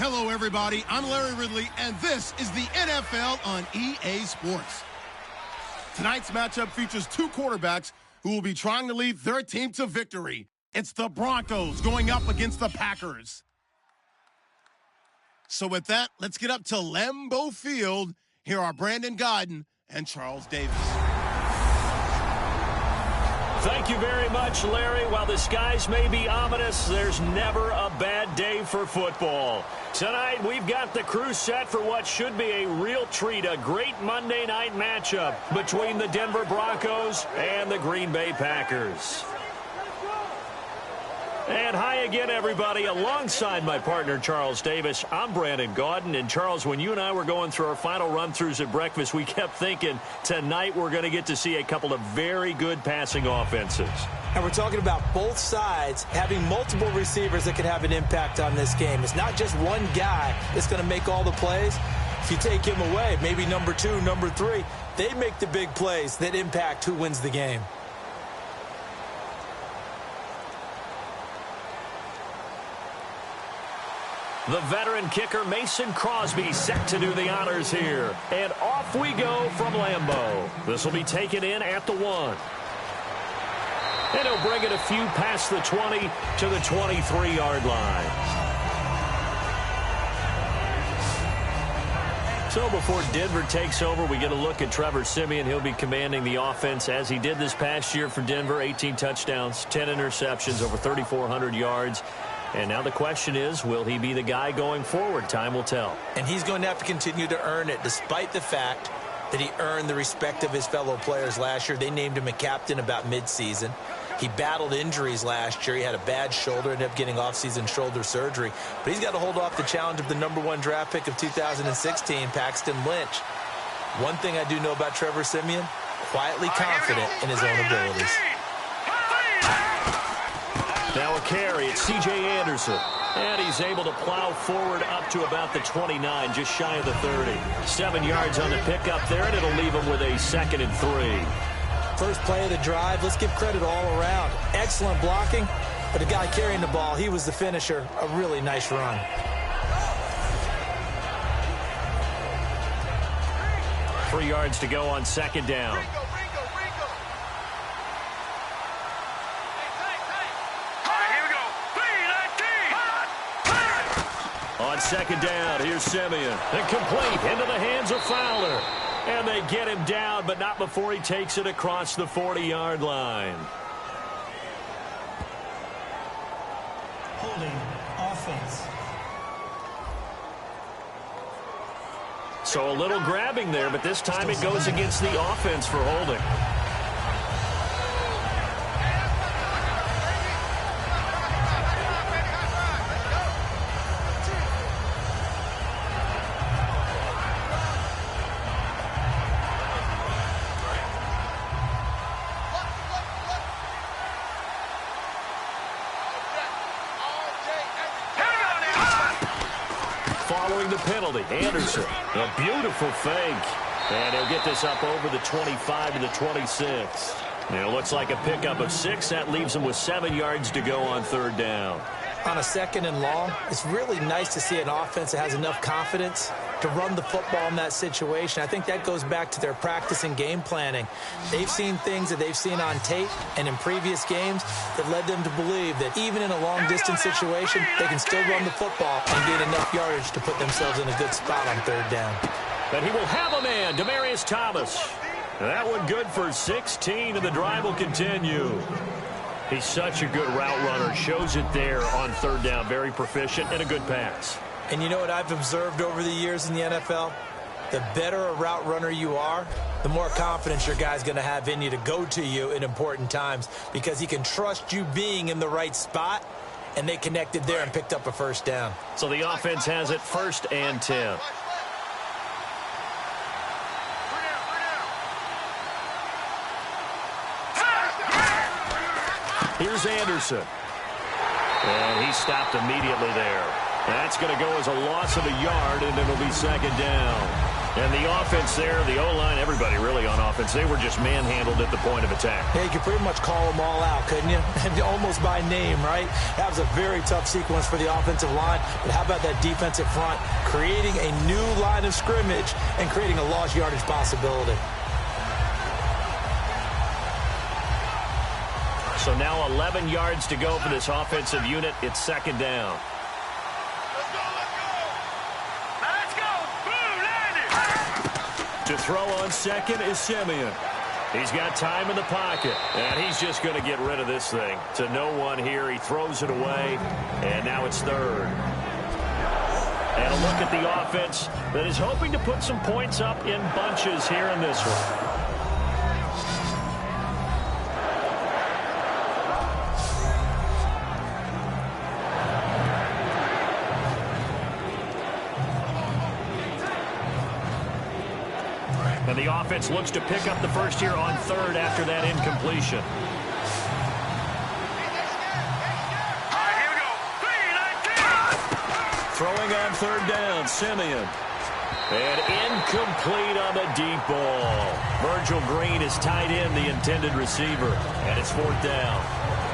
Hello, everybody. I'm Larry Ridley, and this is the NFL on EA Sports. Tonight's matchup features two quarterbacks who will be trying to lead their team to victory. It's the Broncos going up against the Packers. So with that, let's get up to Lambeau Field. Here are Brandon Gaudin and Charles Davis. Thank you very much, Larry. While the skies may be ominous, there's never a bad day for football. Tonight, we've got the crew set for what should be a real treat, a great Monday night matchup between the Denver Broncos and the Green Bay Packers. And hi again, everybody. Alongside my partner, Charles Davis, I'm Brandon Gaudin. And, Charles, when you and I were going through our final run-throughs at breakfast, we kept thinking tonight we're going to get to see a couple of very good passing offenses. And we're talking about both sides having multiple receivers that can have an impact on this game. It's not just one guy that's going to make all the plays. If you take him away, maybe number 2, number 3, they make the big plays that impact who wins the game. The veteran kicker Mason Crosby set to do the honors here. And off we go from Lambeau. This will be taken in at the 1. And he'll bring it a few past the 20 to the 23-yard line. So before Denver takes over, we get a look at Trevor Siemian. He'll be commanding the offense as he did this past year for Denver. 18 touchdowns, 10 interceptions, over 3,400 yards. And now the question is, will he be the guy going forward? Time will tell. And he's going to have to continue to earn it, despite the fact that he earned the respect of his fellow players last year. They named him a captain about midseason. He battled injuries last year. He had a bad shoulder, ended up getting off-season shoulder surgery. But he's got to hold off the challenge of the number 1 draft pick of 2016, Paxton Lynch. One thing I do know about Trevor Siemian, quietly confident in his own abilities. Now a carry, it's C.J. Anderson. And he's able to plow forward up to about the 29, just shy of the 30. 7 yards on the pickup there, and it'll leave him with a 2nd and 3. First play of the drive, let's give credit all around. Excellent blocking, but the guy carrying the ball, he was the finisher. A really nice run. Three yards to go on 2nd down. On 2nd down, here's Siemian. And complete into the hands of Fowler. And they get him down, but not before he takes it across the 40-yard line. Holding offense. So a little grabbing there, but this time it goes against the offense for holding. Following the penalty, Anderson, a beautiful fake. And he'll get this up over the 25 to the 26. And it looks like a pickup of 6. That leaves him with 7 yards to go on 3rd down. On a 2nd and long, it's really nice to see an offense that has enough confidence to run the football in that situation. I think that goes back to their practice and game planning. They've seen things that they've seen on tape and in previous games that led them to believe that even in a long-distance situation, they can still run the football and gain enough yardage to put themselves in a good spot on 3rd down. But he will have a man, Demaryius Thomas. That one good for 16, and the drive will continue. He's such a good route runner. Shows it there on 3rd down. Very proficient and a good pass. And you know what I've observed over the years in the NFL? The better a route runner you are, the more confidence your guy's going to have in you to go to you in important times because he can trust you being in the right spot, and they connected there and picked up a 1st down. So the offense has it 1st and 10. Here's Anderson. And he stopped immediately there. That's going to go as a loss of a yard, and it'll be 2nd down. And the offense there, the O-line, everybody really on offense, they were just manhandled at the point of attack. Yeah, you could pretty much call them all out, couldn't you? Almost by name, right? That was a very tough sequence for the offensive line. But how about that defensive front creating a new line of scrimmage and creating a lost yardage possibility? So now 11 yards to go for this offensive unit. It's second down. To throw on second is Simeon. He's got time in the pocket, and he's just going to get rid of this thing. To no one here. He throws it away, and now it's third. And a look at the offense that is hoping to put some points up in bunches here in this one. And the offense looks to pick up the first here on third after that incompletion. Throwing on third down, Simeon. And incomplete on the deep ball. Virgil Green is tied in, the intended receiver. And it's fourth down.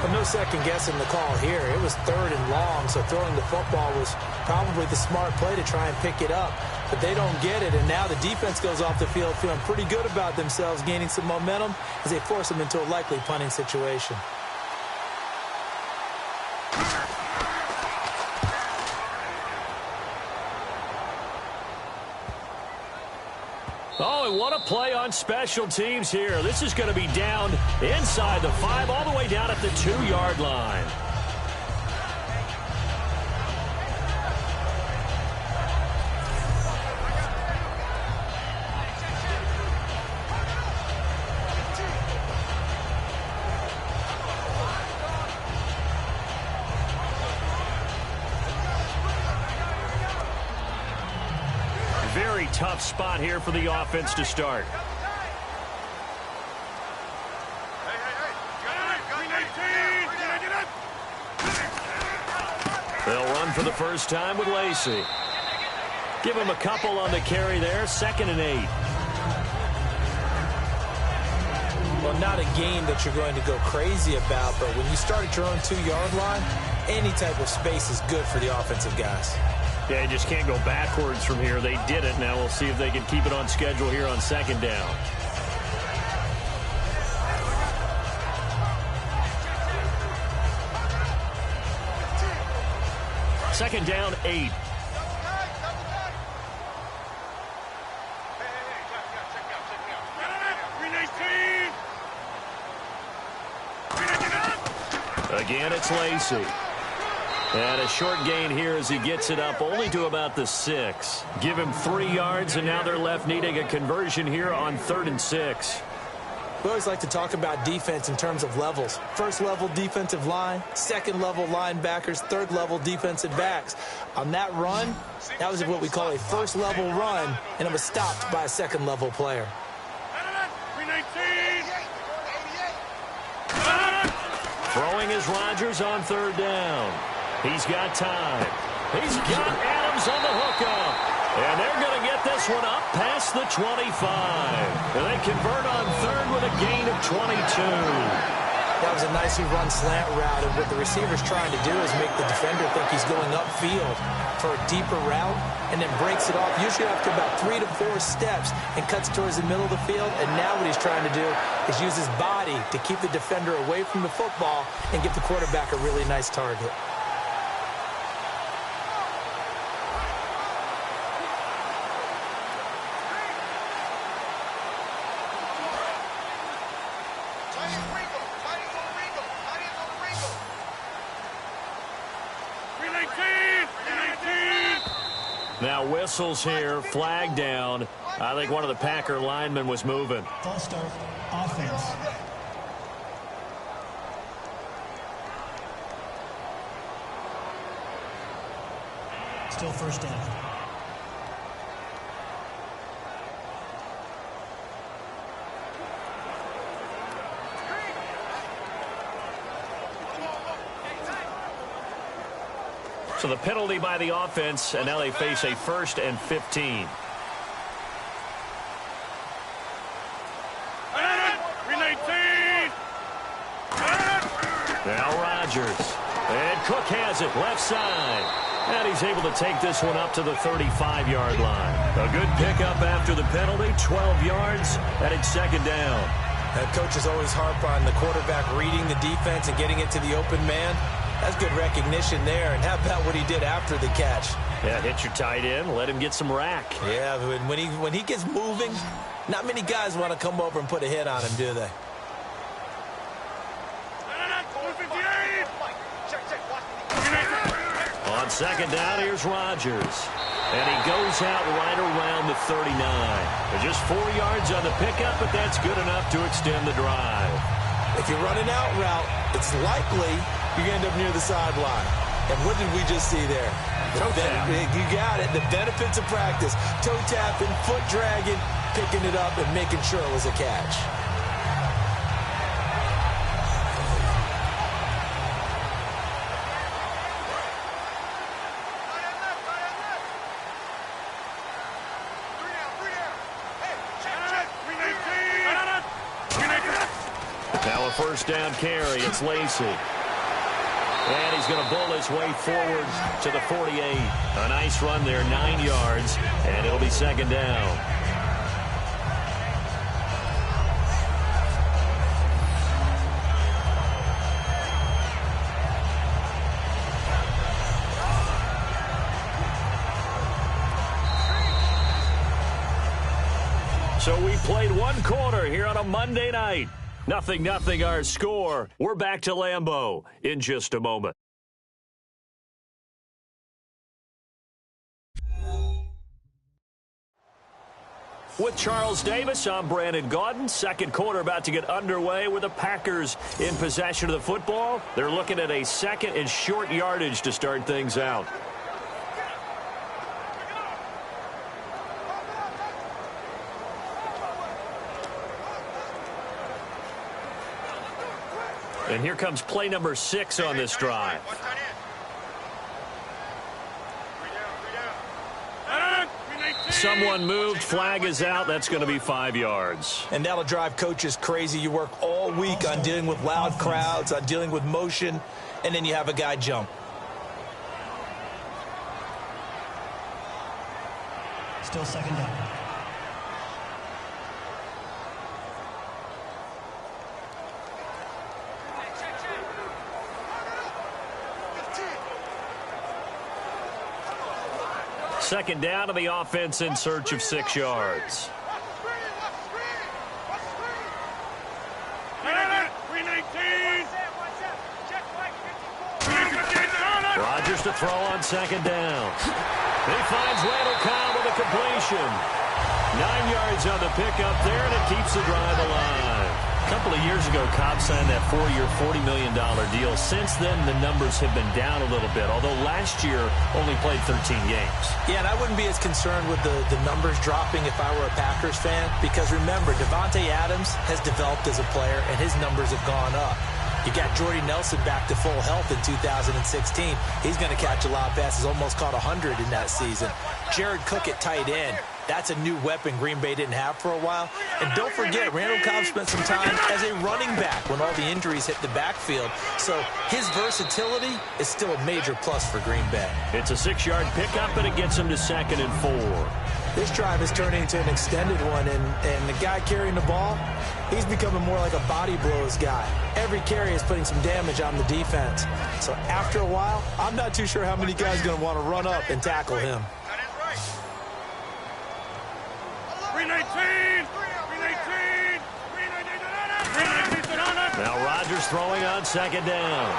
But no second guessing the call here. It was third and long, so throwing the football was probably the smart play to try and pick it up. But they don't get it, and now the defense goes off the field feeling pretty good about themselves, gaining some momentum as they force them into a likely punting situation. Oh, and what a play on special teams here. This is going to be down inside the 5, all the way down at the 2-yard line. Very tough spot here for the offense to start. They'll run for the first time with Lacey. Give him a couple on the carry there. 2nd and 8. Well, not a game that you're going to go crazy about, but when you start at your own 2-yard line, any type of space is good for the offensive guys. Yeah, you just can't go backwards from here. They did it. Now we'll see if they can keep it on schedule here on 2nd down. Second down, 8. Again, it's Lacey. And a short gain here as he gets it up only to about the 6. Give him 3 yards, and now they're left needing a conversion here on 3rd and 6. We always like to talk about defense in terms of levels. First level defensive line, second level linebackers, third level defensive backs. On that run, that was what we call a first level run, and it was stopped by a second level player. Throwing is Rodgers on 3rd down. He's got time. He's got Adams on the hookup. And they're going to get this one up past the 25. And they convert on 3rd with a gain of 22. That was a nicely run slant route, and what the receiver's trying to do is make the defender think he's going upfield for a deeper route and then breaks it off, usually after about 3 to 4 steps, and cuts towards the middle of the field. And now what he's trying to do is use his body to keep the defender away from the football and give the quarterback a really nice target. Now whistles here, flag down. I think one of the Packer linemen was moving. False start, offense. Still first down. So the penalty by the offense, and now they face a 1st and 15. Rodgers. And Cook has it left side. And he's able to take this one up to the 35-yard line. A good pickup after the penalty, 12 yards, and it's second down. That coach is always harp on the quarterback reading the defense and getting it to the open man. That's good recognition there. And how about what he did after the catch? Yeah, hit your tight end, let him get some rack. Yeah, when he gets moving, not many guys want to come over and put a hit on him, do they? On second down, here's Rodgers. And he goes out right around the 39. Just 4 yards on the pickup, but that's good enough to extend the drive. If you're running out route, it's likely you're going to end up near the sideline. And what did we just see there? Toe tap. You got it. The benefits of practice. Toe tapping, foot dragging, picking it up, and making sure it was a catch. Now a first down carry. It's Lacy. And he's going to bull his way forward to the 48. A nice run there, 9 yards, and it'll be second down. So we played one quarter here on a Monday night. 0-0 our score. We're back to Lambeau in just a moment. With Charles Davis, I'm Brandon Gaudin. Second quarter about to get underway with the Packers in possession of the football. They're looking at a second and short yardage to start things out. And here comes play number 6 on this drive. Someone moved. Flag is out. That's going to be 5 yards. And that'll drive coaches crazy. You work all week on dealing with loud crowds, on dealing with motion, and then you have a guy jump. Still second down. Second down to the offense in search of 6 yards. Rodgers to throw on second down. He finds Randall Cobb with a completion. 9 yards on the pickup there, and it keeps the drive alive. A couple of years ago, Cobb signed that 4-year, $40 million deal. Since then, the numbers have been down a little bit, although last year only played 13 games. Yeah, and I wouldn't be as concerned with the numbers dropping if I were a Packers fan, because remember, Davante Adams has developed as a player, and his numbers have gone up. You got Jordy Nelson back to full health in 2016. He's going to catch a lot of passes, almost caught 100 in that season. Jared Cook at tight end. That's a new weapon Green Bay didn't have for a while. And don't forget, Randall Cobb spent some time as a running back when all the injuries hit the backfield. So his versatility is still a major plus for Green Bay. It's a 6-yard pickup, and it gets him to 2nd and 4. This drive is turning into an extended one, and the guy carrying the ball, he's becoming more like a body blows guy. Every carry is putting some damage on the defense. So after a while, I'm not too sure how many guys are going to want to run up and tackle him. Now Rodgers throwing on second down.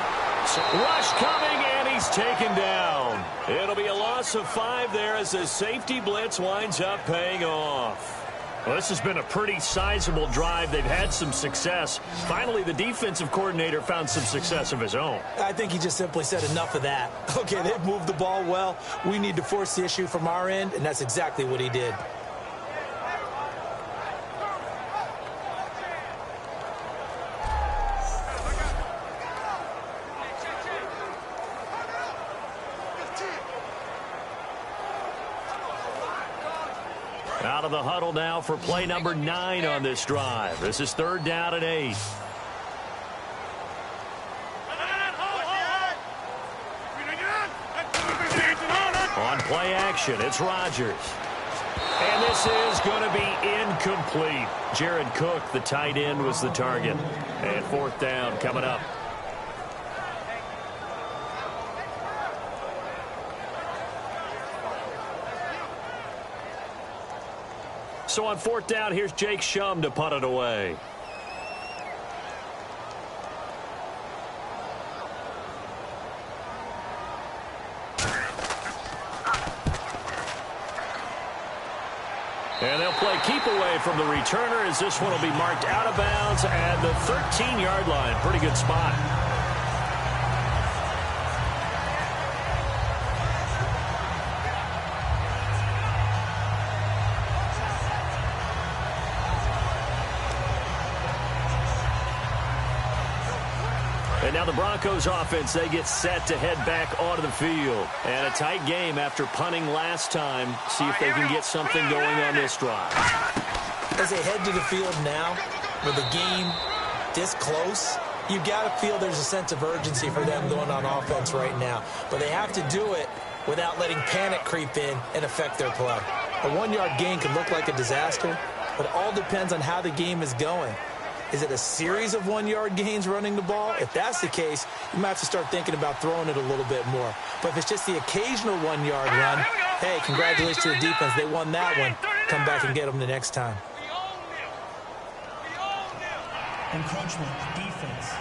Rush coming, and he's taken down. It'll be a loss of 5 there as the safety blitz winds up paying off. Well, this has been a pretty sizable drive. They've had some success. Finally, the defensive coordinator found some success of his own. I think he just simply said enough of that. Okay, they've moved the ball well. We need to force the issue from our end, and that's exactly what he did. Out of the huddle now for play number 9 on this drive. This is 3rd down and 8. On play action, it's Rodgers. And this is going to be incomplete. Jared Cook, the tight end, was the target. And fourth down coming up. So on fourth down, here's Jake Shum to punt it away. And they'll play keep away from the returner as this one will be marked out of bounds at the 13-yard line. Pretty good spot. And now the Broncos offense, they get set to head back onto the field. And a tight game after punting last time. See if they can get something going on this drive. As they head to the field now, with the game this close, you got to feel there's a sense of urgency for them going on offense right now. But they have to do it without letting panic creep in and affect their play. A one-yard gain can look like a disaster, but it all depends on how the game is going. Is it a series of one-yard gains running the ball? If that's the case, you might have to start thinking about throwing it a little bit more. But if it's just the occasional one-yard run, hey, congratulations to the defense. They won that one. Come back and get them the next time. Encroachment, defense.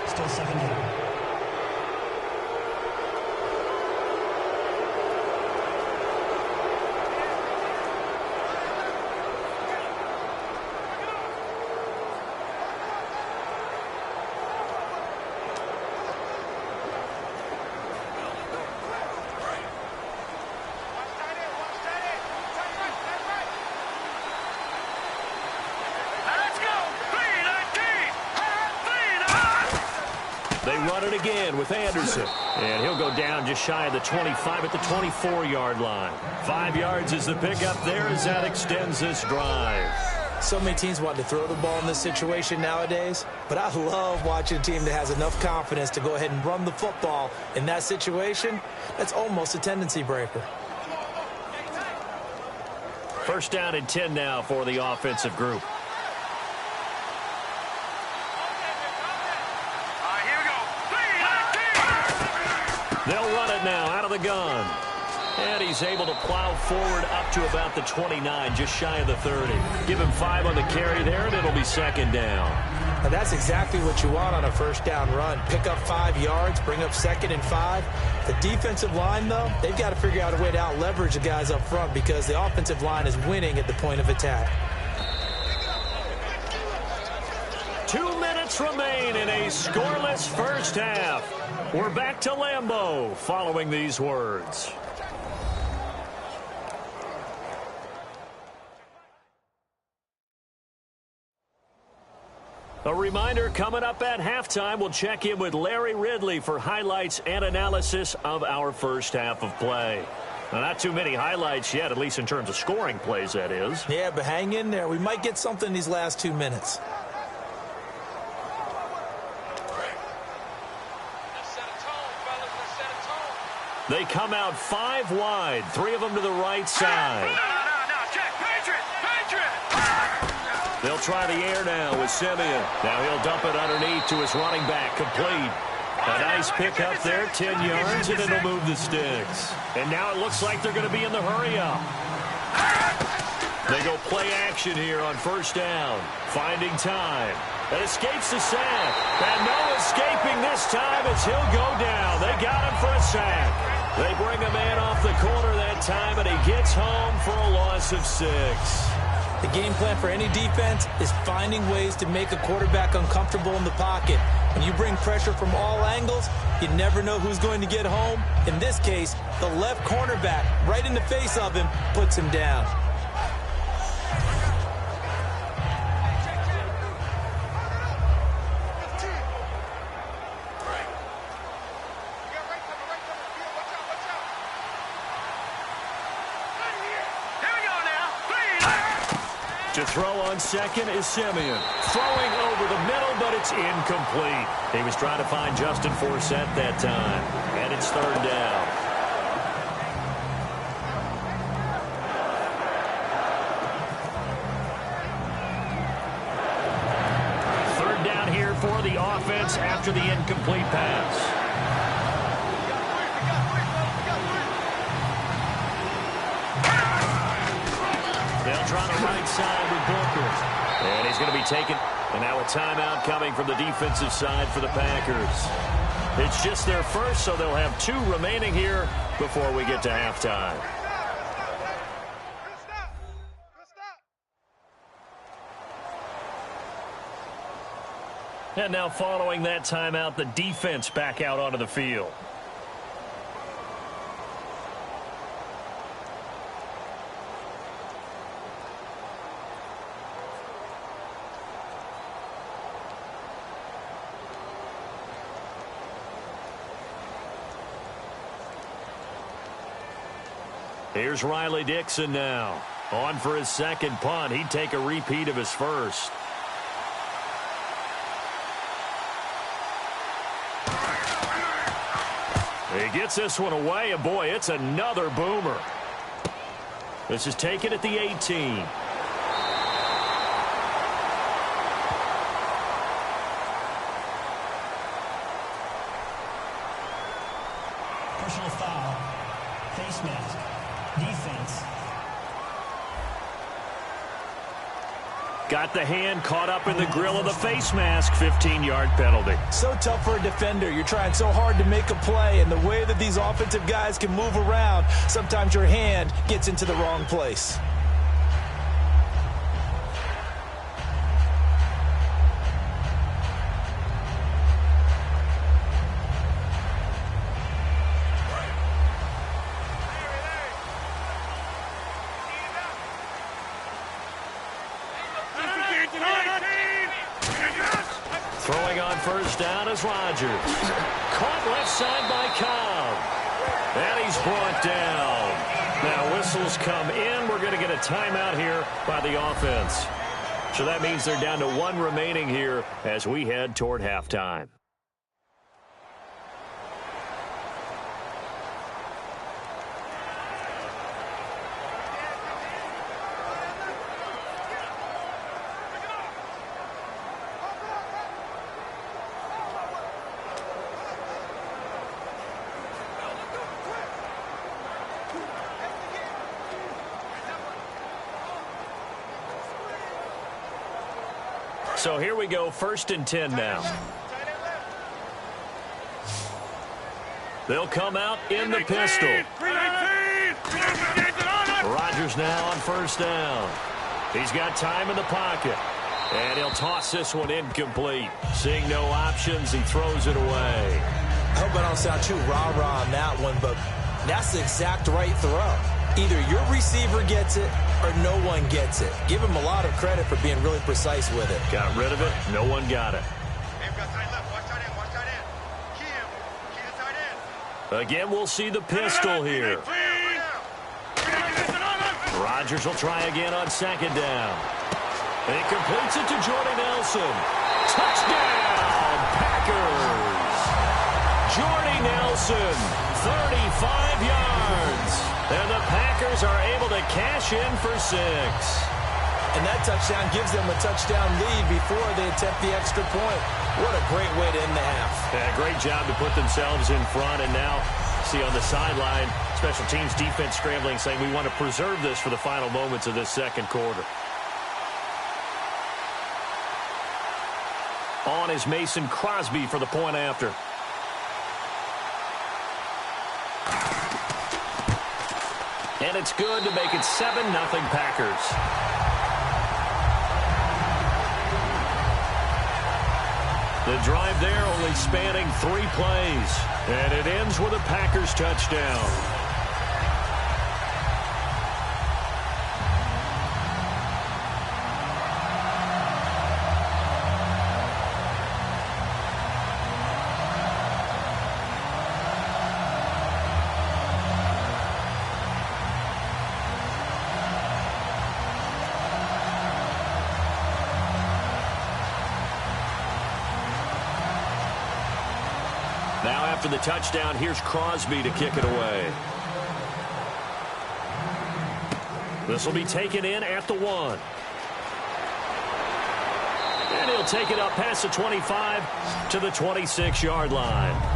Still second down. Run it again with Anderson. And he'll go down just shy of the 25 at the 24-yard line. 5 yards is the pickup there as that extends this drive. So many teams want to throw the ball in this situation nowadays, but I love watching a team that has enough confidence to go ahead and run the football in that situation. That's almost a tendency breaker. First down and 10 now for the offensive group. They'll run it now out of the gun. And he's able to plow forward up to about the 29, just shy of the 30. Give him 5 on the carry there, and it'll be second down. Now that's exactly what you want on a first down run. Pick up 5 yards, bring up 2nd and 5. The defensive line, though, they've got to figure out a way to out-leverage the guys up front because the offensive line is winning at the point of attack. 2 minutes remain in a scoreless first half. We're back to Lambeau following these words. A reminder, coming up at halftime, we'll check in with Larry Ridley for highlights and analysis of our first half of play. Now, not too many highlights yet, at least in terms of scoring plays, that is. Yeah, but hang in there. We might get something these last 2 minutes. They come out 5 wide, 3 of them to the right side. No, check, Patriot! They'll try the air now with Simeon. Now he'll dump it underneath to his running back, complete. A nice pickup there, 10 yards, and it'll move the sticks. And now it looks like they're going to be in the hurry-up. They go play action here on first down, finding time. That escapes the sack. And no escaping this time as he'll go down. They got him for a sack. They bring a man off the corner that time, and he gets home for a loss of 6. The game plan for any defense is finding ways to make a quarterback uncomfortable in the pocket. When you bring pressure from all angles, you never know who's going to get home. In this case, the left cornerback, right in the face of him, puts him down. To throw on second is Simeon. Throwing over the middle, but it's incomplete. He was trying to find Justin Forsett that time. And it's third down. Third down here for the offense after the incomplete pass. They'll try the right side with Booker. And he's going to be taken. And now a timeout coming from the defensive side for the Packers. It's just their first, so they'll have 2 remaining here before we get to halftime. And now following that timeout, the defense back out onto the field. Here's Riley Dixon now. On for his second punt. He'd take a repeat of his first. He gets this one away, and boy, it's another boomer. This is taken at the 18. Personal foul. Face mask. Defense. Got the hand caught up in the grill of the face mask. 15-yard penalty. So tough for a defender. You're trying so hard to make a play, and the way that these offensive guys can move around, sometimes your hand gets into the wrong place. Throwing on first down is Rodgers. Caught left side by Cobb. And he's brought down. Now whistles come in. We're going to get a timeout here by the offense. So that means they're down to 1 remaining here as we head toward halftime. So here we go, 1st and 10 now. They'll come out in the pistol. Rodgers now on first down. He's got time in the pocket. And he'll toss this one incomplete. Seeing no options, he throws it away. I hope I don't sound too rah-rah on that one, but that's the exact right throw. Either your receiver gets it or no one gets it. Give him a lot of credit for being really precise with it. Got rid of it. No one got it. Again, we'll see the pistol here. Rodgers will try again on 2nd down. And he completes it to Jordy Nelson. Touchdown, Packers! Jordy Nelson, 35 yards. And the Packers are able to cash in for 6. And that touchdown gives them a touchdown lead before they attempt the extra point. What a great way to end the half. Yeah, great job to put themselves in front. And now, see on the sideline, special teams defense scrambling, saying we want to preserve this for the final moments of this second quarter. On is Mason Crosby for the point after. And it's good to make it 7-0 Packers. The drive there only spanning 3 plays. And it ends with a Packers touchdown. after the touchdown. Here's Crosby to kick it away. This will be taken in at the 1. And he'll take it up past the 25 to the 26-yard line.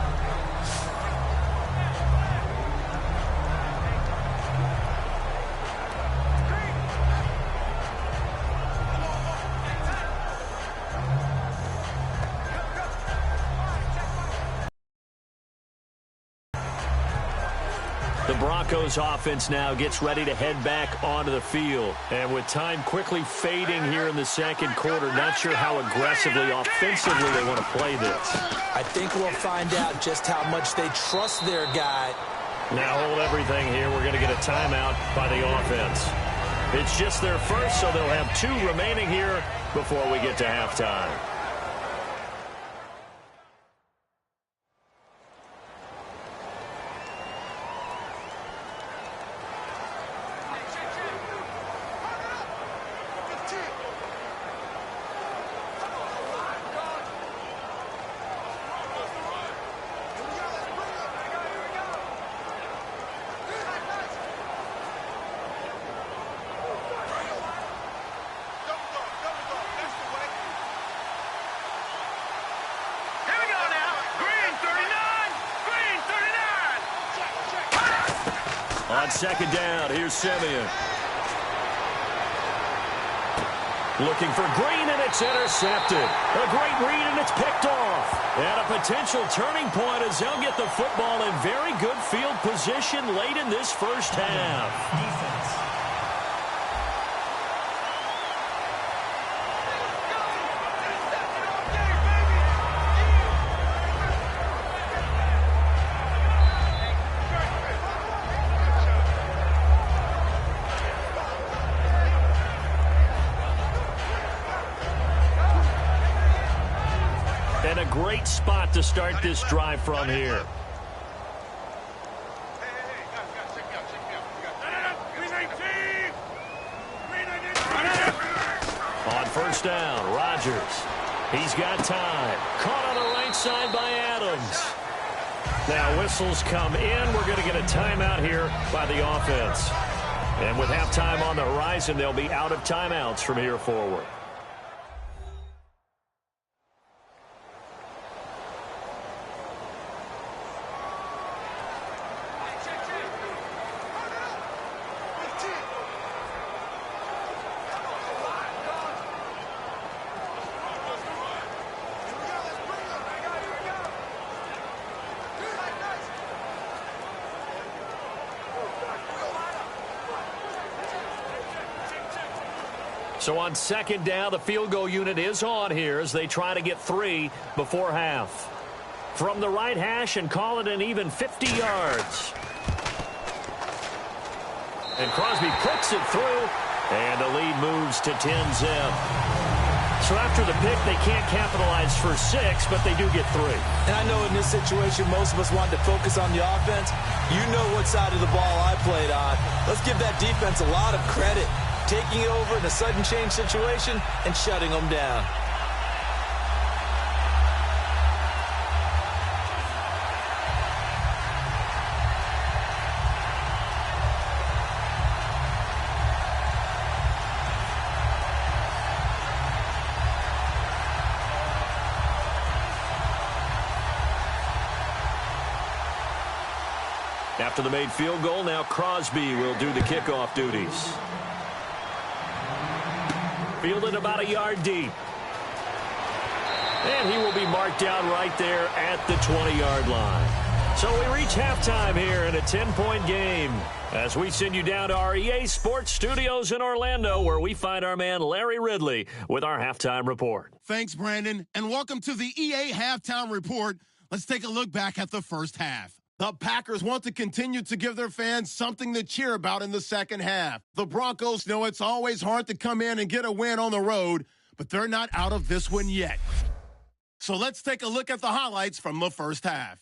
The Broncos offense now gets ready to head back onto the field. And with time quickly fading here in the second quarter, not sure how aggressively, offensively they want to play this. I think we'll find out just how much they trust their guy. Now hold everything here. We're going to get a timeout by the offense. It's just their first, so they'll have 2 remaining here before we get to halftime. On second down, here's Simeon. Looking for Green, and it's intercepted. A great read, and it's picked off. And a potential turning point as they'll get the football in very good field position late in this first half. Defense. And a great spot to start this drive from here. On first down, Rodgers. He's got time. Caught on the right side by Adams. Now whistles come in. We're going to get a timeout here by the offense. And with halftime on the horizon, they'll be out of timeouts from here forward. So on second down, the field goal unit is on here as they try to get 3 before half. From the right hash and call it an even 50 yards. And Crosby puts it through, and the lead moves to 10-zip. So after the pick, they can't capitalize for 6, but they do get 3. And I know in this situation, most of us wanted to focus on the offense. You know what side of the ball I played on. Let's give that defense a lot of credit. Taking it over in a sudden change situation and shutting them down. After the made field goal, now Crosby will do the kickoff duties. Fielded about a yard deep. And he will be marked down right there at the 20-yard line. So we reach halftime here in a 10-point game as we send you down to our EA Sports Studios in Orlando, where we find our man Larry Ridley with our halftime report. Thanks, Brandon, and welcome to the EA Halftime Report. Let's take a look back at the first half. The Packers want to continue to give their fans something to cheer about in the second half. The Broncos know it's always hard to come in and get a win on the road, but they're not out of this one yet. So let's take a look at the highlights from the first half.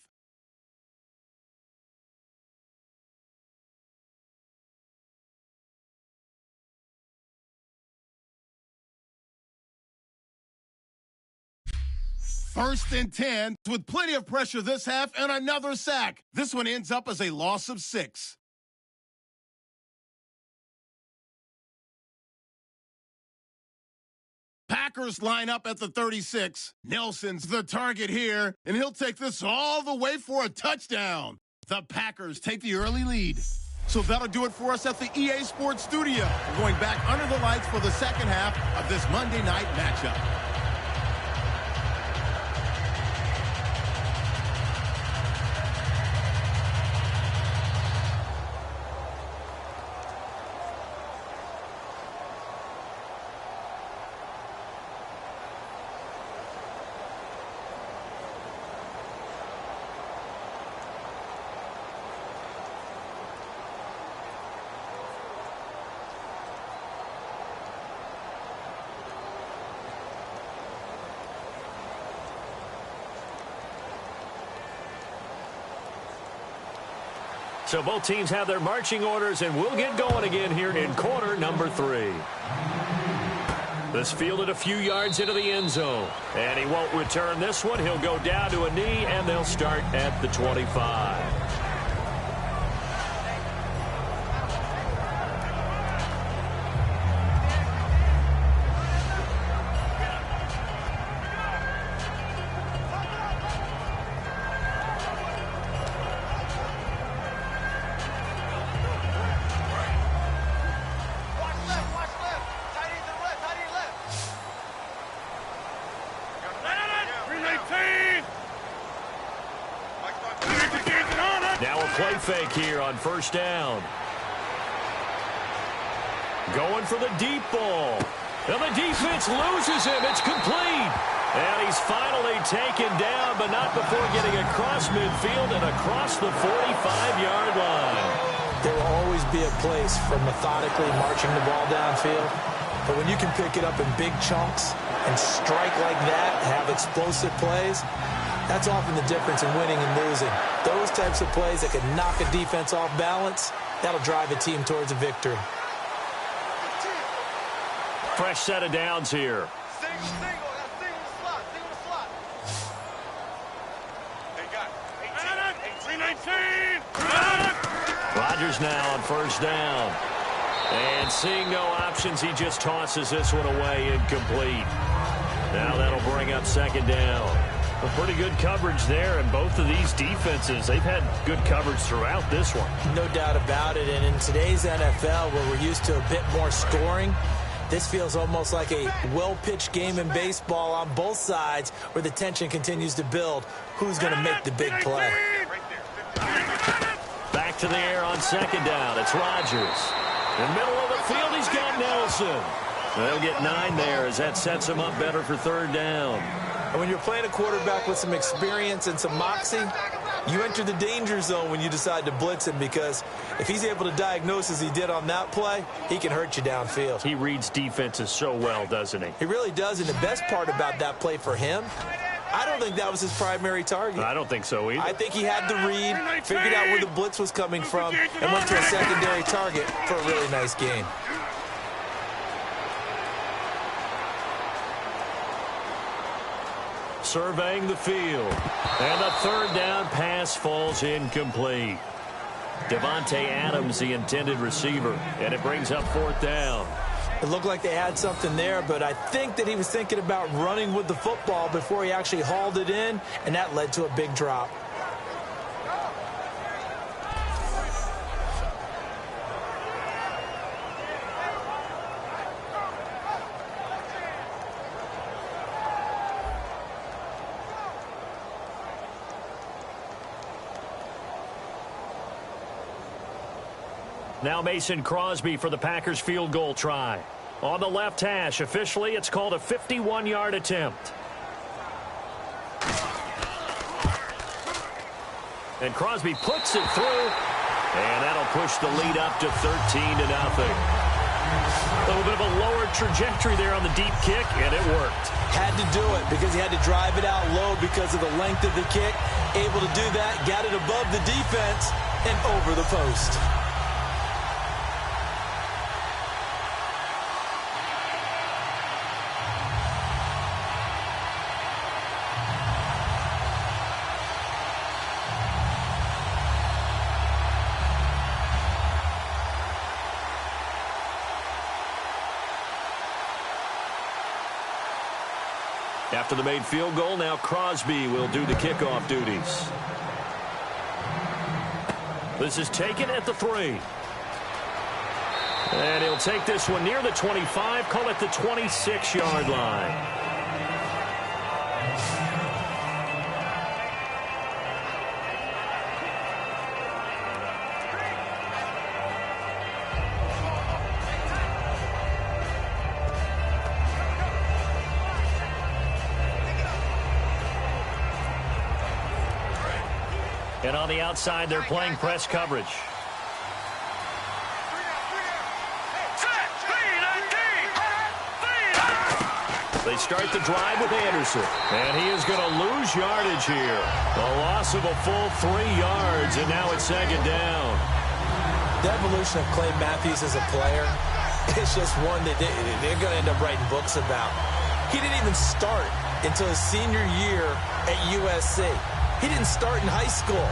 1st and 10 with plenty of pressure this half and another sack. This one ends up as a loss of 6. Packers line up at the 36. Nelson's the target here, and he'll take this all the way for a touchdown. The Packers take the early lead. So that'll do it for us at the EA Sports Studio. We're going back under the lights for the second half of this Monday night matchup. So both teams have their marching orders, and we'll get going again here in quarter number 3. This fielded a few yards into the end zone, and he won't return this one. He'll go down to a knee, and they'll start at the 25. Now a play fake here on 1st down. Going for the deep ball. And the defense loses him. It's complete. And he's finally taken down, but not before getting across midfield and across the 45-yard line. There will always be a place for methodically marching the ball downfield. But when you can pick it up in big chunks and strike like that, have explosive plays, that's often the difference in winning and losing. Those types of plays that can knock a defense off balance, that'll drive a team towards a victory. Fresh set of downs here. Single in the slot. They got 18. Rodgers now on 1st down. And seeing no options, he just tosses this one away, incomplete. Now that'll bring up 2nd down. Well, pretty good coverage there, and both of these defenses, they've had good coverage throughout this one. No doubt about it, and in today's NFL, where we're used to a bit more scoring, this feels almost like a well-pitched game in baseball on both sides, where the tension continues to build. Who's going to make the big play? Back to the air on 2nd down. It's Rodgers. In the middle of the field, he's got Nelson. They'll get 9 there as that sets him up better for 3rd down. And when you're playing a quarterback with some experience and some moxie, you enter the danger zone when you decide to blitz him, because if he's able to diagnose as he did on that play, he can hurt you downfield. He reads defenses so well, doesn't he? He really does, and the best part about that play for him, I don't think that was his primary target. I don't think so either. I think he had the read, figured out where the blitz was coming from, and went to a secondary target for a really nice gain. Surveying the field. And the 3rd down pass falls incomplete. Devontae Adams, the intended receiver. And it brings up 4th down. It looked like they had something there, but I think that he was thinking about running with the football before he actually hauled it in, and that led to a big drop. Now Mason Crosby for the Packers field goal try. On the left hash, officially it's called a 51-yard attempt. And Crosby puts it through, and that'll push the lead up to 13-0. A little bit of a lower trajectory there on the deep kick, and it worked. Had to do it because he had to drive it out low because of the length of the kick. Able to do that, got it above the defense and over the post. After the made field goal, now Crosby will do the kickoff duties. This is taken at the 3. And he'll take this one near the 25, call it the 26-yard line. And on the outside, they're playing press coverage. They start the drive with Anderson. And he is going to lose yardage here. A loss of a full 3 yards, and now it's second down. The evolution of Clay Matthews as a player, it's just one that they're going to end up writing books about. He didn't even start until his senior year at USC. He didn't start in high school,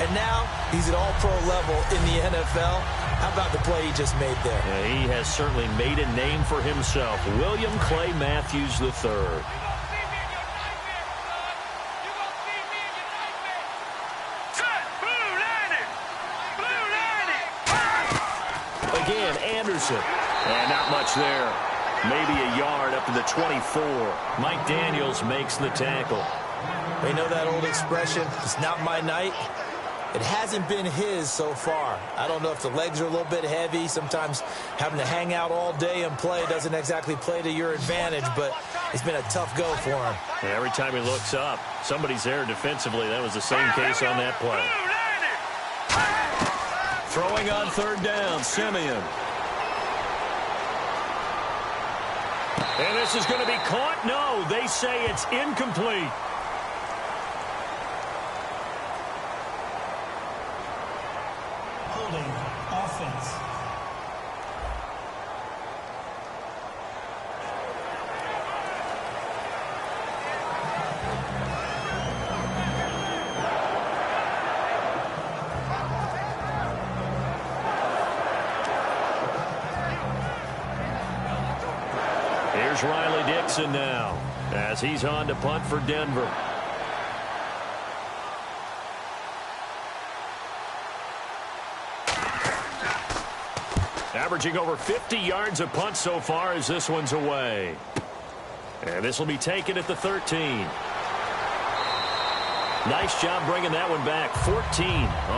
and now he's at all-pro level in the NFL. How about the play he just made there? Yeah, he has certainly made a name for himself. William Clay Matthews III. Again, Anderson. And not much there. Maybe a yard up to the 24. Mike Daniels makes the tackle. You know that old expression, it's not my night? It hasn't been his so far. I don't know if the legs are a little bit heavy. Sometimes having to hang out all day and play doesn't exactly play to your advantage, but it's been a tough go for him. Yeah, every time he looks up, somebody's there defensively. That was the same case on that play. Throwing on third down, Simeon. And this is going to be caught. No, they say it's incomplete. Offense. Here's Riley Dixon now as he's on to punt for Denver. Averaging over 50 yards a punt so far as this one's away. And this will be taken at the 13. Nice job bringing that one back. 14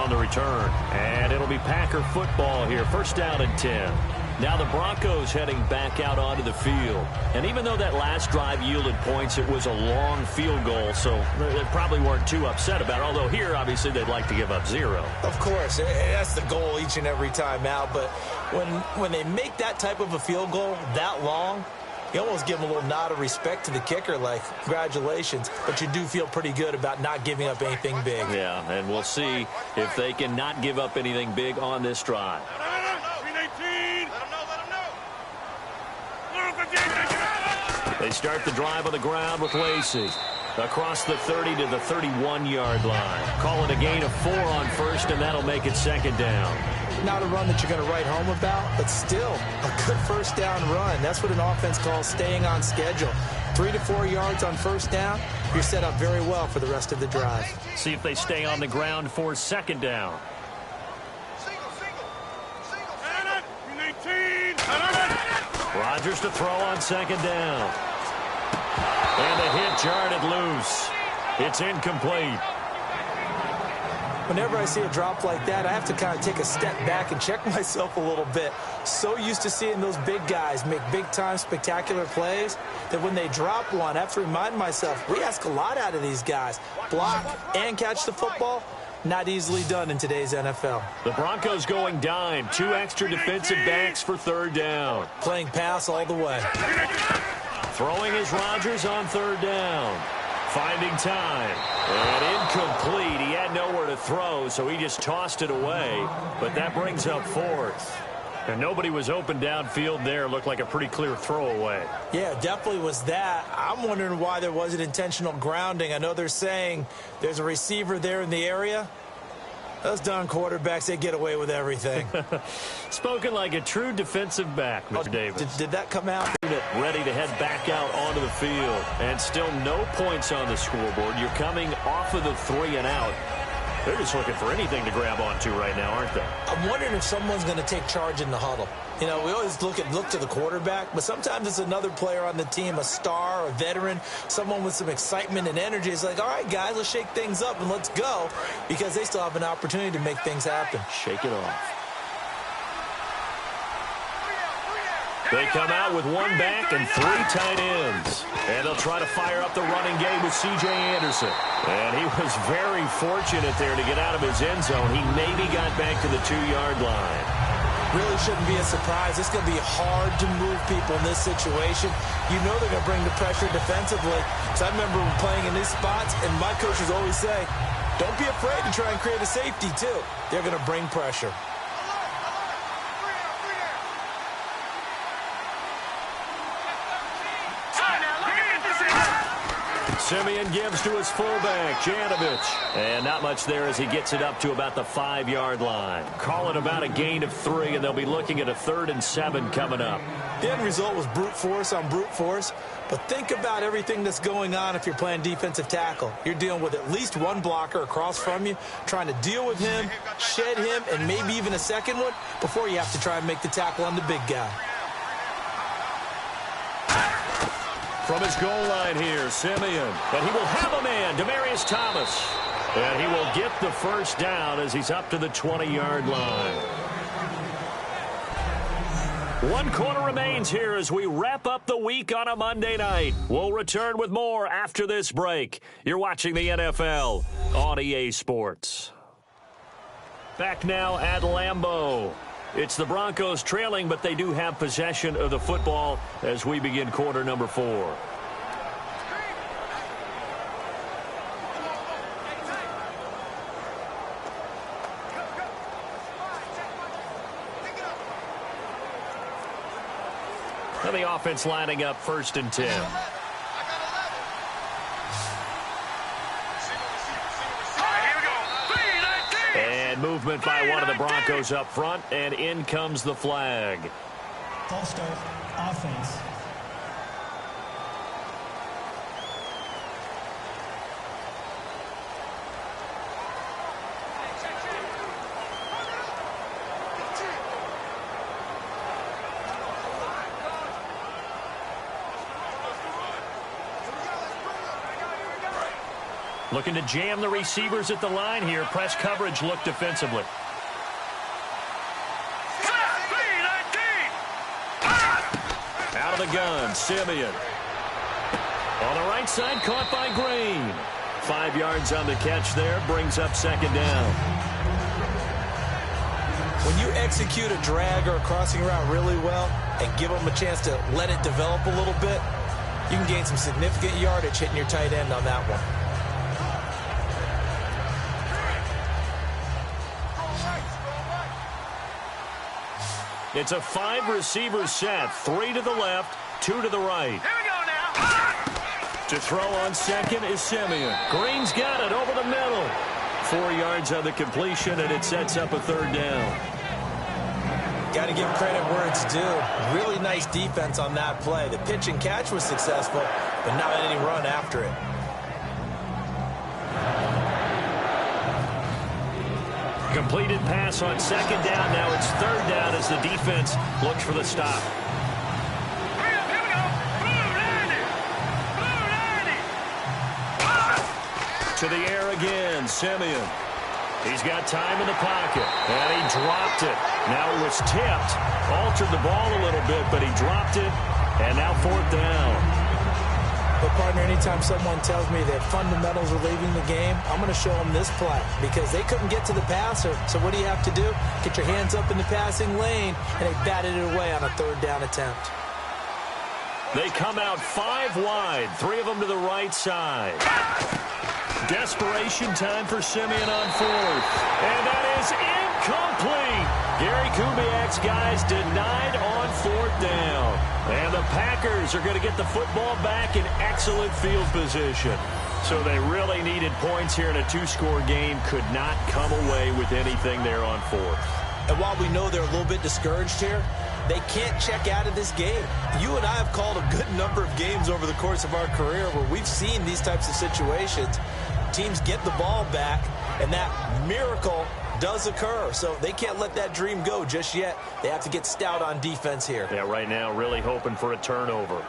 on the return. And it'll be Packer football here. First down and 10. Now the Broncos heading back out onto the field. And even though that last drive yielded points, it was a long field goal, so they probably weren't too upset about it. Although here, obviously, they'd like to give up 0. Of course, that's the goal each and every time out. But when they make that type of a field goal that long, you almost give them a little nod of respect to the kicker, like, congratulations. But you do feel pretty good about not giving up anything big. Yeah, and we'll see if they can not give up anything big on this drive. They start the drive on the ground with Lacey. Across the 30 to the 31-yard line. Call it a gain of 4 on first, and that'll make it second down. Not a run that you're going to write home about, but still a good first down run. That's what an offense calls staying on schedule. 3 to 4 yards on first down, you're set up very well for the rest of the drive. See if they stay on the ground for second down. Rodgers to throw on second down. And the hit jarred it loose. It's incomplete. Whenever I see a drop like that, I have to kind of take a step back and check myself a little bit. So used to seeing those big guys make big-time spectacular plays that when they drop one, I have to remind myself, we ask a lot out of these guys. Block and catch the football, not easily done in today's NFL. The Broncos going dime. 2 extra defensive backs for third down. Playing pass all the way. Throwing is Rodgers on third down. Finding time. And incomplete. He had nowhere to throw, so he just tossed it away. But that brings up fourth. And nobody was open downfield there. Looked like a pretty clear throwaway. Yeah, definitely was that. I'm wondering why there wasn't intentional grounding. I know they're saying there's a receiver there in the area. Those darn quarterbacks, they get away with everything. Spoken like a true defensive back, Mr. Davis. Did that come out? Ready to head back out onto the field. And still no points on the scoreboard. You're coming off of the 3 and out. They're just looking for anything to grab onto right now, aren't they? I'm wondering if someone's going to take charge in the huddle. You know, we always look to the quarterback, but sometimes it's another player on the team, a star, a veteran, someone with some excitement and energy. It's like, all right, guys, let's shake things up and let's go, because they still have an opportunity to make things happen. Shake it off. They come out with 1 back and 3 tight ends. And they'll try to fire up the running game with C.J. Anderson. And he was very fortunate there to get out of his end zone. He maybe got back to the 2-yard line. Really shouldn't be a surprise. It's going to be hard to move people in this situation. You know they're going to bring the pressure defensively. So I remember playing in these spots, and my coaches always say, don't be afraid to try and create a safety, too. They're going to bring pressure. Simeon gives to his fullback, Janovich. And not much there as he gets it up to about the 5-yard line. Call it about a gain of 3, and they'll be looking at a 3rd and 7 coming up. The end result was brute force on brute force. But think about everything that's going on if you're playing defensive tackle. You're dealing with at least 1 blocker across from you, trying to deal with him, shed him, and maybe even a second one before you have to try and make the tackle on the big guy. From his goal line here, Simeon. And he will have a man, Demaryius Thomas. And he will get the first down as he's up to the 20-yard line. 1 quarter remains here as we wrap up the week on a Monday night. We'll return with more after this break. You're watching the NFL on EA Sports. Back now at Lambeau. It's the Broncos trailing, but they do have possession of the football as we begin quarter number 4. And the offense lining up 1st and 10. And movement by one of the Broncos up front, and in comes the flag. False start, offense. Looking to jam the receivers at the line here. Press coverage look defensively. Out of the gun, Simeon. On the right side, caught by Green. 5 yards on the catch there, brings up 2nd down. When you execute a drag or a crossing route really well and give them a chance to let it develop a little bit, you can gain some significant yardage hitting your tight end on that one. It's a 5-receiver set. 3 to the left, 2 to the right. Here we go now. To throw on 2nd is Simeon. Green's got it over the middle. 4 yards on the completion, and it sets up a 3rd down. Got to give credit where it's due. Really nice defense on that play. The pitch and catch was successful, but not any run after it. Completed pass on 2nd down. Now it's 3rd down as the defense looks for the stop. Here we go. Blue 90. To the air again, Simeon. He's got time in the pocket, and he dropped it. Now it was tipped, altered the ball a little bit, but he dropped it, and now 4th down. But, partner, anytime someone tells me that fundamentals are leaving the game, I'm going to show them this play because they couldn't get to the passer. So what do you have to do? Get your hands up in the passing lane, and they batted it away on a 3rd down attempt. They come out 5 wide, 3 of them to the right side. Desperation time for Simeon on 4th. And that is incomplete. Gary Kubiak's guys denied on 4th down. And the Packers are going to get the football back in excellent field position. So they really needed points here in a two-score game. Could not come away with anything there on fourth. And while we know they're a little bit discouraged here, they can't check out of this game. You and I have called a good number of games over the course of our career where we've seen these types of situations. Teams get the ball back, and that miracle does occur. So they can't let that dream go just yet. They have to get stout on defense here. Yeah, right now really hoping for a turnover.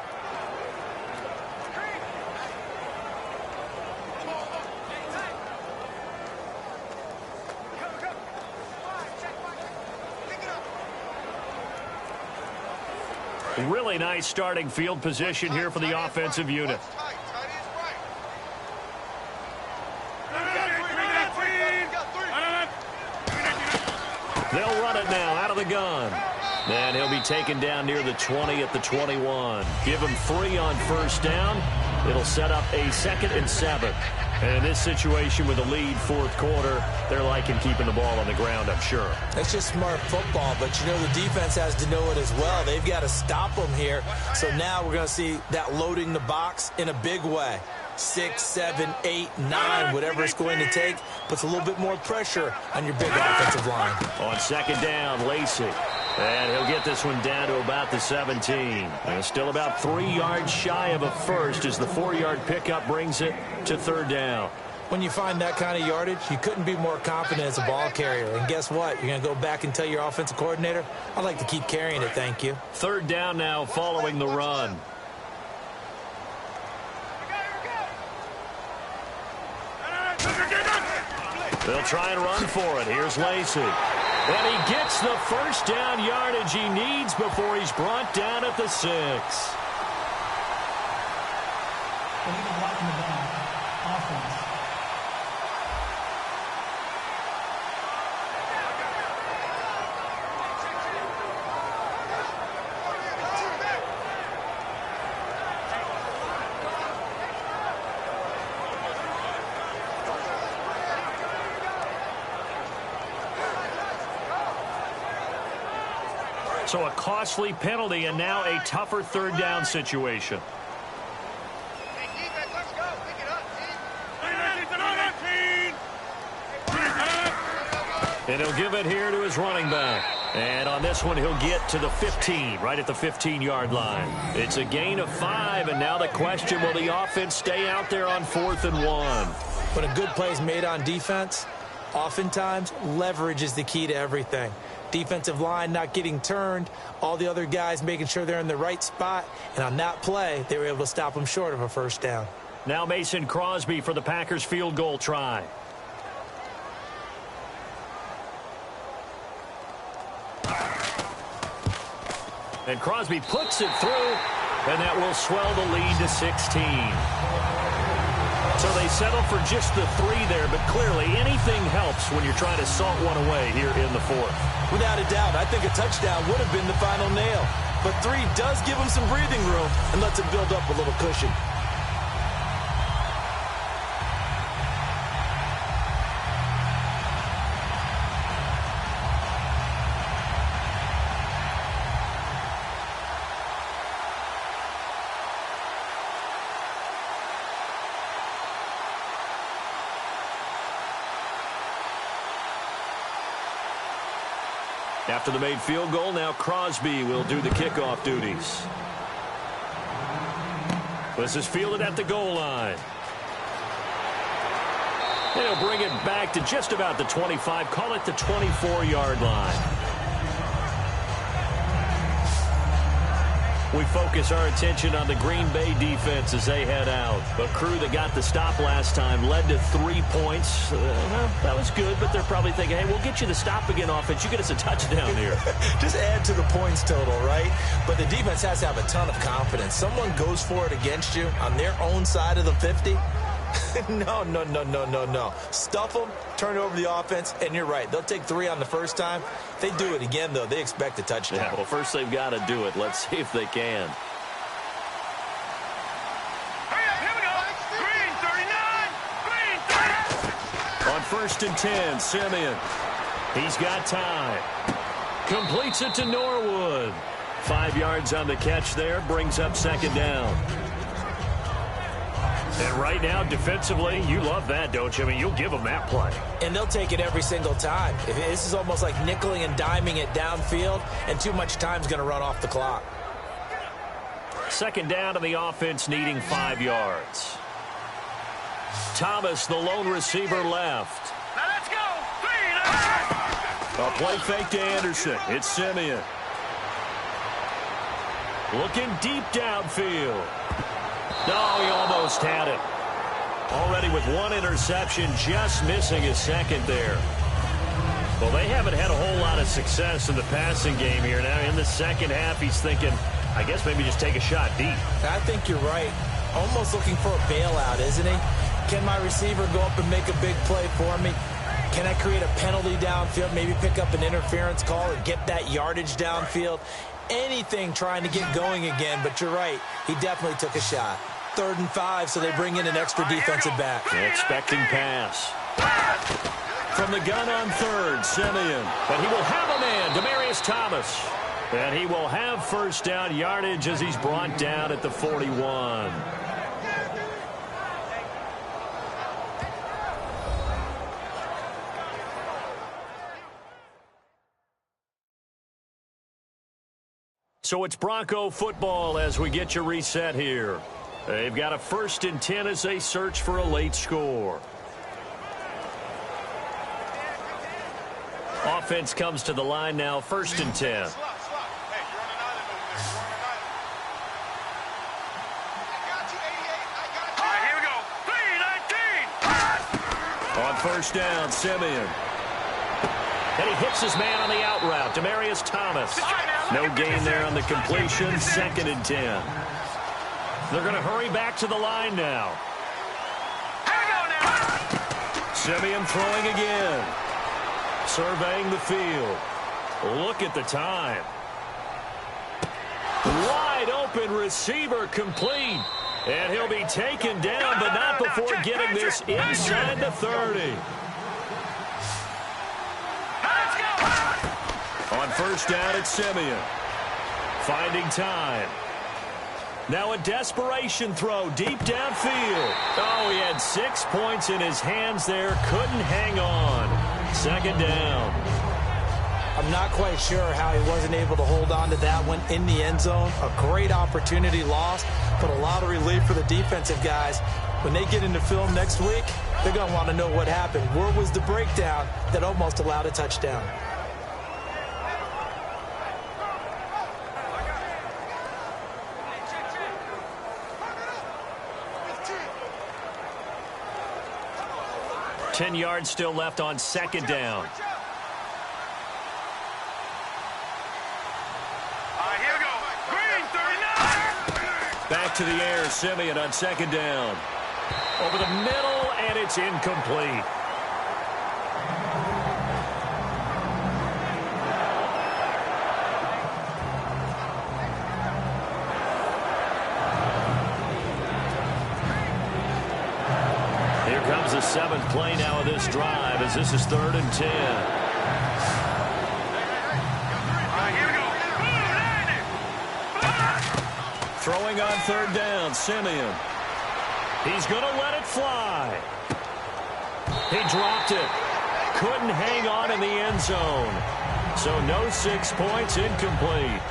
Really nice starting field position here for the offensive unit. They'll run it now out of the gun. And he'll be taken down near the 20 at the 21. Give him 3 on first down. It'll set up a 2nd and 7. And in this situation with a lead fourth quarter, they're liking keeping the ball on the ground, I'm sure. That's just smart football, but you know the defense has to know it as well. They've got to stop them here. So now we're going to see that loading the box in a big way. 6, 7, 8, 9, whatever it's going to take, puts a little bit more pressure on your big offensive line. On second down, Lacey. And he'll get this one down to about the 17. And still about 3 yards shy of a first as the 4-yard pickup brings it to third down. When you find that kind of yardage, you couldn't be more confident as a ball carrier. And guess what? You're going to go back and tell your offensive coordinator, I'd like to keep carrying it, thank you. Third down now following the run. They'll try and run for it. Here's Lacey. And he gets the first down yardage he needs before he's brought down at the 6. Illegal blocking the down. Offense. So a costly penalty and now a tougher third down situation. And he'll give it here to his running back. And on this one, he'll get to the 15, right at the 15-yard line. It's a gain of 5, and now the question, will the offense stay out there on 4th and 1? When a good play is made on defense, oftentimes leverage is the key to everything. Defensive line not getting turned, all the other guys making sure they're in the right spot, and on that play, they were able to stop them short of a first down. Now Mason Crosby for the Packers field goal try. And Crosby puts it through, and that will swell the lead to 16. So they settle for just the 3 there, but clearly anything helps when you're trying to salt one away here in the 4th. Without a doubt, I think a touchdown would have been the final nail. But 3 does give them some breathing room and lets them build up a little cushion. After the made field goal, now Crosby will do the kickoff duties. This is fielded at the goal line. And he'll bring it back to just about the 25, call it the 24-yard line. We focus our attention on the Green Bay defense as they head out. A crew that got the stop last time led to 3 points. Well, that was good, but they're probably thinking, hey, we'll get you the stop again offense. You get us a touchdown here. Just add to the points total, right? But the defense has to have a ton of confidence. Someone goes for it against you on their own side of the 50. No. Stuff them, turn it over to the offense, and you're right. They'll take 3 on the first time. If they do it again, though, they expect a touchdown. Yeah, well, first they've got to do it. Let's see if they can. Hurry up, here we go. Green 39. Green 30. On 1st and 10, Simeon. He's got time. Completes it to Norwood. 5 yards on the catch there, brings up 2nd down. And right now, defensively, you love that, don't you? I mean, you'll give them that play. And they'll take it every single time. This is almost like nickeling and diming it downfield, and too much time's going to run off the clock. Second down, and the offense needing 5 yards. Thomas, the lone receiver, left. Now let's go. A play fake to Anderson. It's Simeon. Looking deep downfield. No, he almost had it. Already with one interception, just missing his second there. Well, they haven't had a whole lot of success in the passing game here. Now in the second half, he's thinking, I guess maybe just take a shot deep. I think you're right. Almost looking for a bailout, isn't he? Can my receiver go up and make a big play for me? Can I create a penalty downfield, maybe pick up an interference call and get that yardage downfield? Anything trying to get going again, but you're right. He definitely took a shot. 3rd and 5, so they bring in an extra defensive back. Expecting pass. From the gun on 3rd, Simeon. But he will have a man, Demaryius Thomas. And he will have first down yardage as he's brought down at the 41. So it's Bronco football as we get you reset here. They've got a 1st and 10 as they search for a late score. Offense comes to the line now, 1st and 10. Here we go. 3-19. On 1st down, Simeon. And he hits his man on the out route, Demaryius Thomas. No gain there on the completion, 2nd and 10. They're going to hurry back to the line now. Simeon throwing again. Surveying the field. Look at the time. Wide open receiver complete. And he'll be taken down, but not before getting this inside the 30. On 1st down, it's Simeon. Finding time. Now a desperation throw deep downfield. Oh, he had 6 points in his hands there. Couldn't hang on. 2nd down. I'm not quite sure how he wasn't able to hold on to that one in the end zone. A great opportunity lost, but a lot of relief for the defensive guys. When they get into film next week, they're going to want to know what happened. Where was the breakdown that almost allowed a touchdown? Ten yards still left on 2nd down. Here we go. Green, 39. Back to the air, Simeon on 2nd down. Over the middle, and it's incomplete. Here comes the 7th play now of this drive as this is 3rd and 10. Here we go. Throwing on 3rd down, Simeon. He's going to let it fly. He dropped it. Couldn't hang on in the end zone. So no 6 points, incomplete.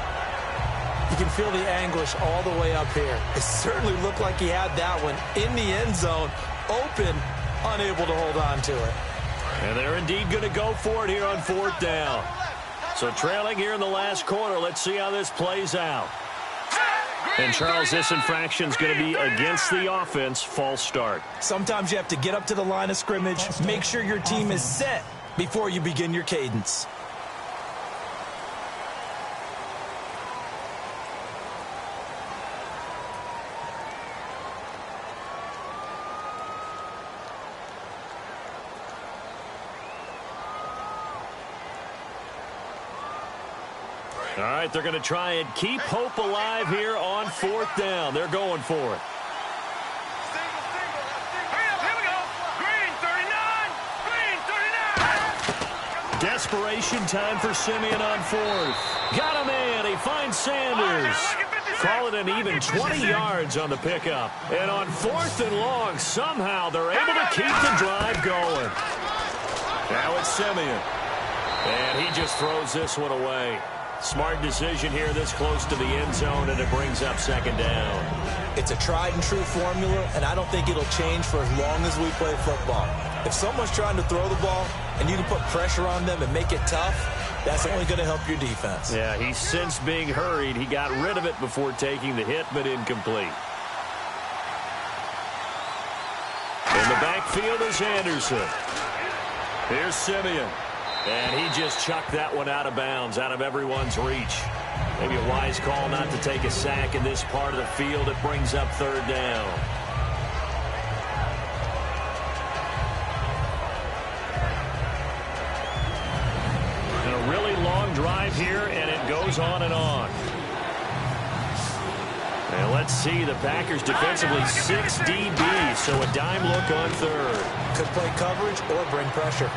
You can feel the anguish all the way up here. It certainly looked like he had that one in the end zone, open, unable to hold on to it. And they're indeed going to go for it here on 4th down. So trailing here in the last quarter, let's see how this plays out. And, Charles, this infraction's going to be against the offense, false start. Sometimes you have to get up to the line of scrimmage, make sure your team is set before you begin your cadence. All right, they're going to try and keep hope alive here on 4th down. They're going for it. Here we go. Green, 39. Green, 39. Desperation time for Simeon on 4th. Got a man. He finds Sanders. Call it an even 20 yards on the pickup. And on 4th and long, somehow they're able to keep the drive going. Now it's Simeon. And he just throws this one away. Smart decision here this close to the end zone, and it brings up 2nd down. It's a tried-and-true formula, and I don't think it'll change for as long as we play football. If someone's trying to throw the ball and you can put pressure on them and make it tough, that's only going to help your defense. Yeah, he sensed being hurried. He got rid of it before taking the hit, but incomplete. In the backfield is Anderson. Here's Simeon. And he just chucked that one out of bounds, out of everyone's reach. Maybe a wise call not to take a sack in this part of the field. It brings up 3rd down. And a really long drive here, and it goes on and on. And let's see, the Packers defensively 6 DBs, so a dime look on 3rd. Could play coverage or bring pressure.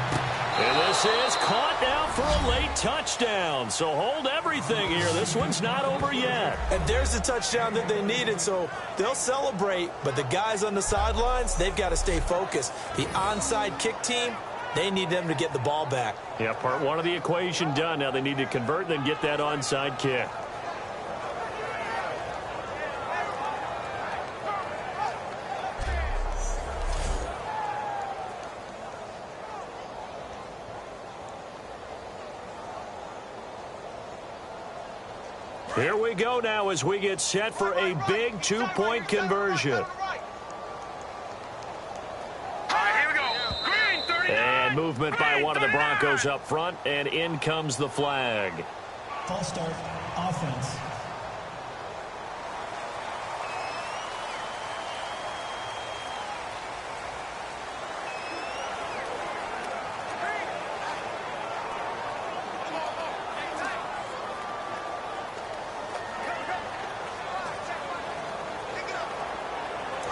And this is caught now for a late touchdown. So hold everything here. This one's not over yet. And there's the touchdown that they needed, so they'll celebrate. But the guys on the sidelines, they've got to stay focused. The onside kick team, they need them to get the ball back. Yeah, part 1 of the equation done. Now they need to convert and then get that onside kick. Here we go now as we get set for a big 2-point conversion. Here we go. Green, 39. And movement by one of the Broncos up front, and in comes the flag. False start, offense.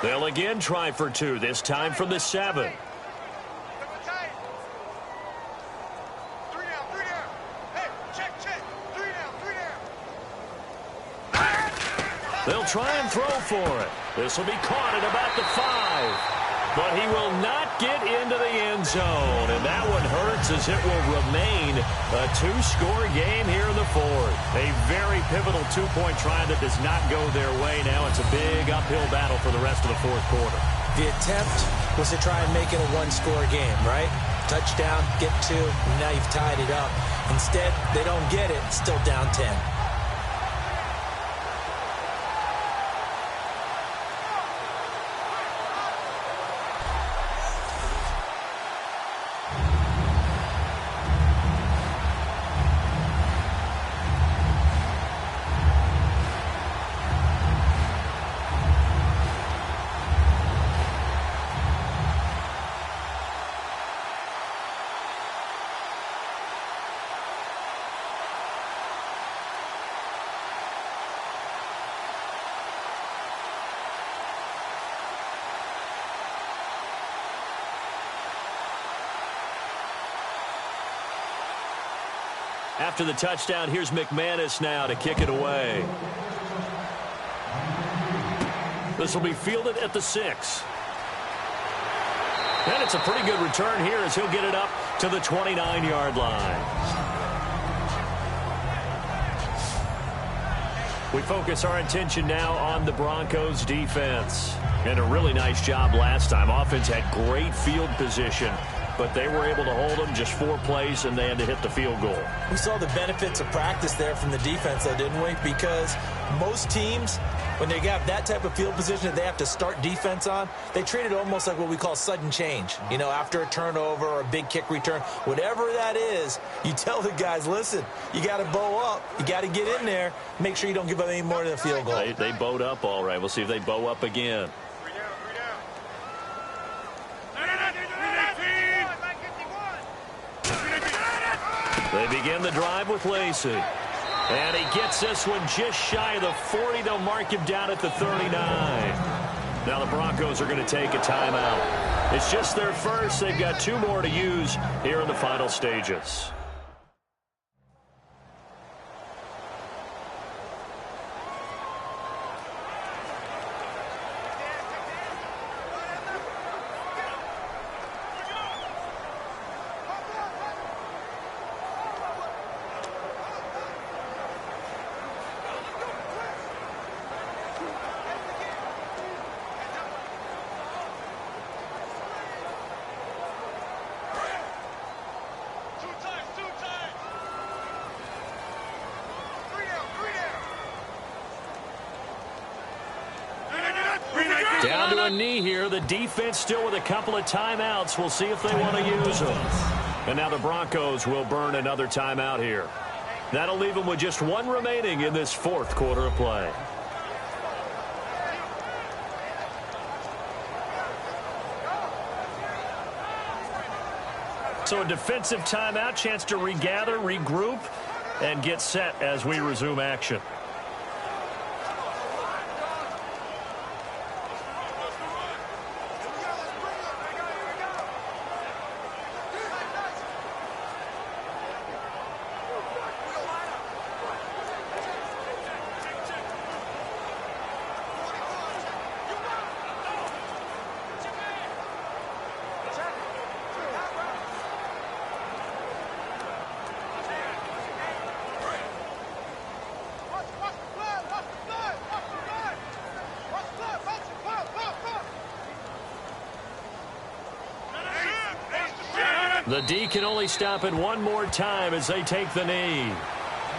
They'll again try for 2, this time from the 7. 3 down, 3 down. Hey, check. 3 down. They'll try and throw for it. This will be caught at about the 5. But he will not get into the end zone. And that one hurts as it will remain a 2-score game here in the 4th. A very pivotal 2-point try that does not go their way. Now it's a big uphill battle for the rest of the 4th quarter. The attempt was to try and make it a 1-score game, right? Touchdown, get 2, and now you've tied it up. Instead, they don't get it, still down 10. After the touchdown, here's McManus now to kick it away. This will be fielded at the 6. And it's a pretty good return here as he'll get it up to the 29-yard line. We focus our attention now on the Broncos defense. And a really nice job last time. Offense had great field position, but they were able to hold them just 4 plays, and they had to hit the field goal. We saw the benefits of practice there from the defense, though, didn't we? Because most teams, when they got that type of field position that they have to start defense on, they treat it almost like what we call sudden change. You know, after a turnover or a big kick return, whatever that is, you tell the guys, listen, you got to bow up. You got to get in there. Make sure you don't give up any more than a field goal. They bowed up all right. We'll see if they bow up again. They begin the drive with Lacey. And he gets this one just shy of the 40. They'll mark him down at the 39. Now the Broncos are going to take a timeout. It's just their first. They've got 2 more to use here in the final stages. a knee here. The defense still with a couple of timeouts. We'll see if they want to use them. And now the Broncos will burn another timeout here. That'll leave them with just one remaining in this fourth quarter of play. So a defensive timeout, chance to regather, regroup, and get set as we resume action. The D can only stop it one more time as they take the knee.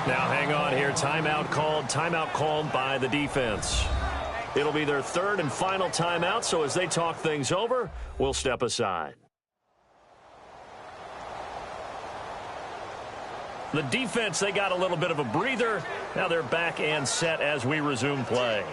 Now hang on here. Timeout called by the defense. It'll be their third and final timeout, so as they talk things over, we'll step aside. The defense, they got a little bit of a breather. Now they're back and set as we resume play.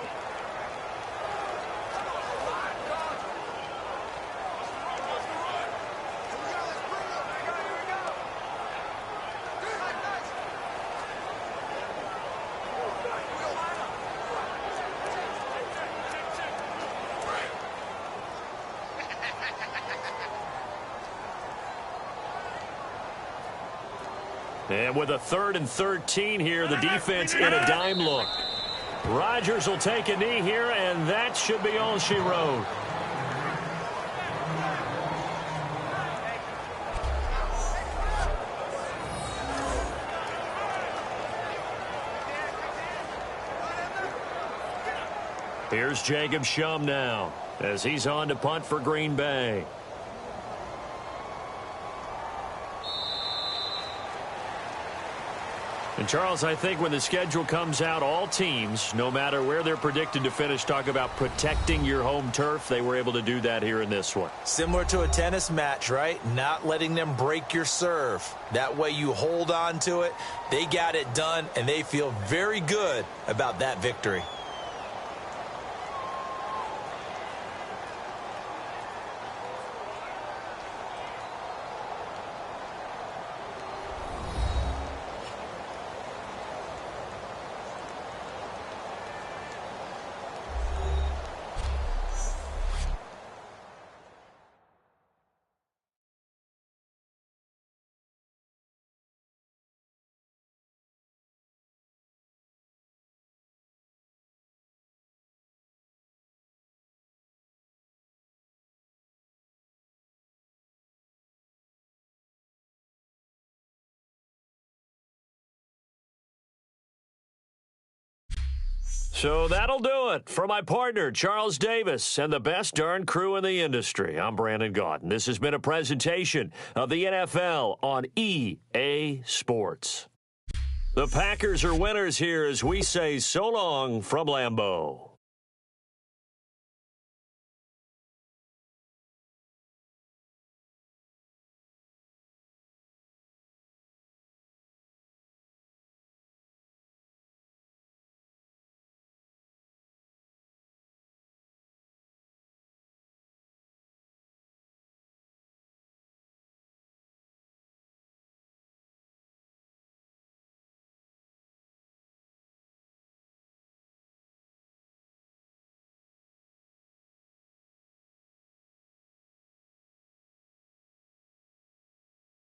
And with a 3rd and 13 here, the defense in a dime look. Rodgers will take a knee here, and that should be all she wrote. Here's Jacob Shum now as he's on to punt for Green Bay. And, Charles, I think when the schedule comes out, all teams, no matter where they're predicted to finish, talk about protecting your home turf. They were able to do that here in this one. Similar to a tennis match, right? Not letting them break your serve. That way you hold on to it. They got it done, and they feel very good about that victory. So that'll do it for my partner, Charles Davis, and the best darn crew in the industry. I'm Brandon Gaudin. This has been a presentation of the NFL on EA Sports. The Packers are winners here as we say so long from Lambeau.